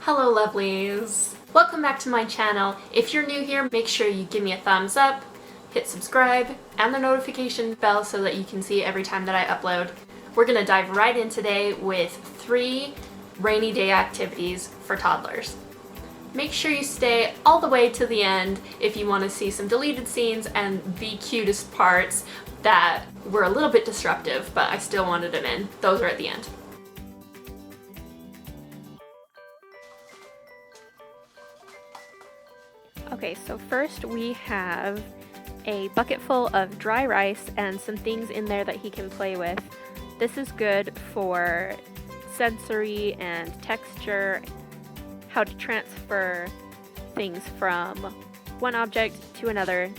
Hello lovelies! Welcome back to my channel. If you're new here, make sure you give me a thumbs up, hit subscribe, and the notification bell so that you can see every time that I upload. We're gonna dive right in today with 3 rainy day activities for toddlers. Make sure you stay all the way to the end if you want to see some deleted scenes and the cutest parts that were a little bit disruptive, but I still wanted them in. Those are at the end. Okay, so first we have a bucket full of dry rice and some things in there that he can play with. This is good for sensory and texture, how to transfer things from one object to another.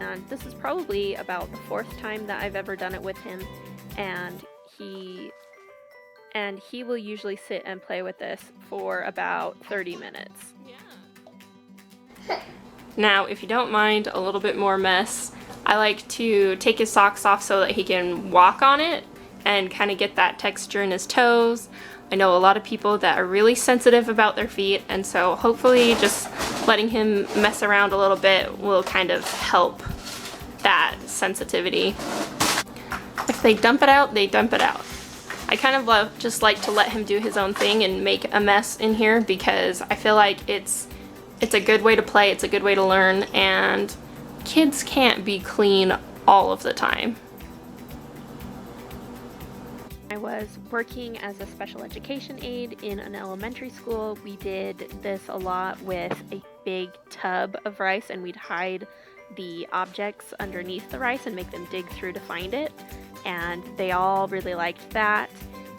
And this is probably about the 4th time that I've ever done it with him, and he will usually sit and play with this for about 30 minutes. Now, if you don't mind a little bit more mess, I like to take his socks off so that he can walk on it and kind of get that texture in his toes. I know a lot of people that are really sensitive about their feet, and so hopefully just letting him mess around a little bit will kind of help that sensitivity. If they dump it out, they dump it out. I kind of just like to let him do his own thing and make a mess in here because I feel like it's a good way to play, it's a good way to learn, and kids can't be clean all of the time. I was working as a special education aide in an elementary school. We did this a lot with a big tub of rice, and we'd hide the objects underneath the rice and make them dig through to find it. And they all really liked that,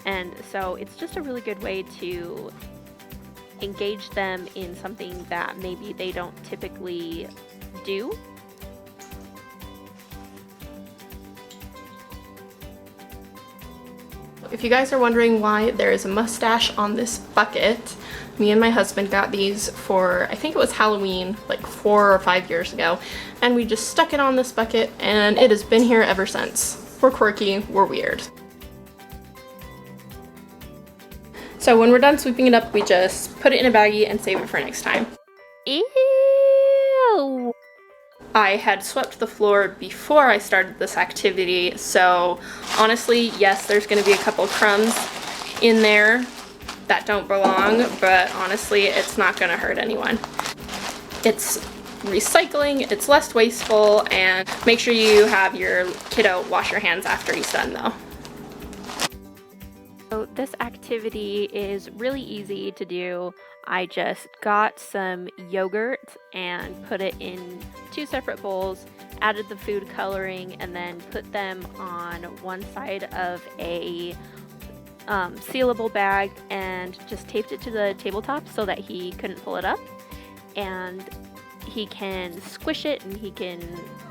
and so it's just a really good way to engage them in something that maybe they don't typically do. If you guys are wondering why there is a mustache on this bucket, me and my husband got these for, I think it was Halloween, like 4 or 5 years ago, and we just stuck it on this bucket and it has been here ever since. We're quirky, we're weird. So when we're done sweeping it up, we just put it in a baggie and save it for next time. Ew! I had swept the floor before I started this activity, so honestly, yes, there's going to be a couple crumbs in there that don't belong, but honestly, it's not going to hurt anyone. It's recycling, it's less wasteful, and make sure you have your kiddo wash your hands after he's done though. So this activity is really easy to do. I just got some yogurt and put it in 2 separate bowls, added the food coloring, and then put them on one side of a sealable bag and just taped it to the tabletop so that he couldn't pull it up. And he can squish it and he can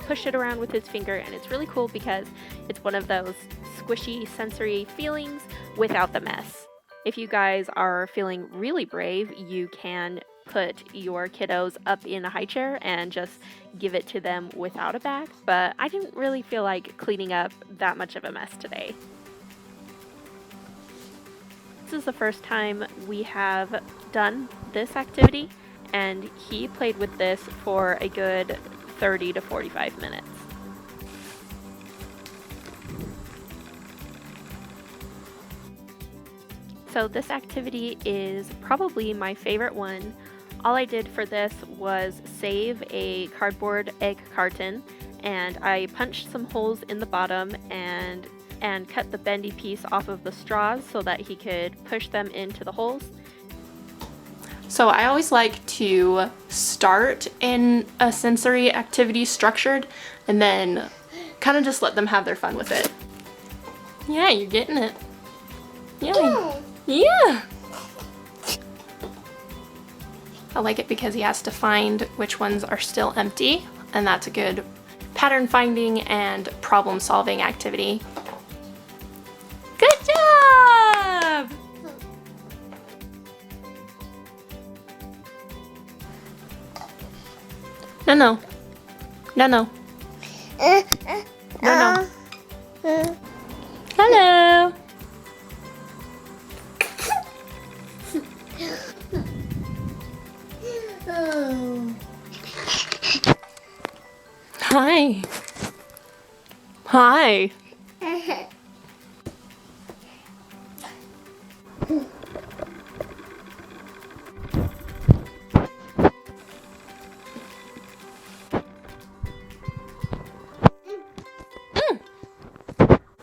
push it around with his finger, and it's really cool because it's one of those squishy sensory feelings without the mess. If you guys are feeling really brave, you can put your kiddos up in a high chair and just give it to them without a bag, but I didn't really feel like cleaning up that much of a mess today. This is the first time we have done this activity, and he played with this for a good 30 to 45 minutes. So this activity is probably my favorite one. All I did for this was save a cardboard egg carton, and I punched some holes in the bottom and cut the bendy piece off of the straws so that he could push them into the holes. So I always like to start in a sensory activity structured and then kind of just let them have their fun with it. Yeah, you're getting it. Yeah. Yeah. I like it because he has to find which ones are still empty, and that's a good pattern finding and problem solving activity. Good job! No, no. No, no. No, no. Hello. Hi. Hi.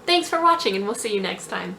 Thanks for watching, and we'll see you next time.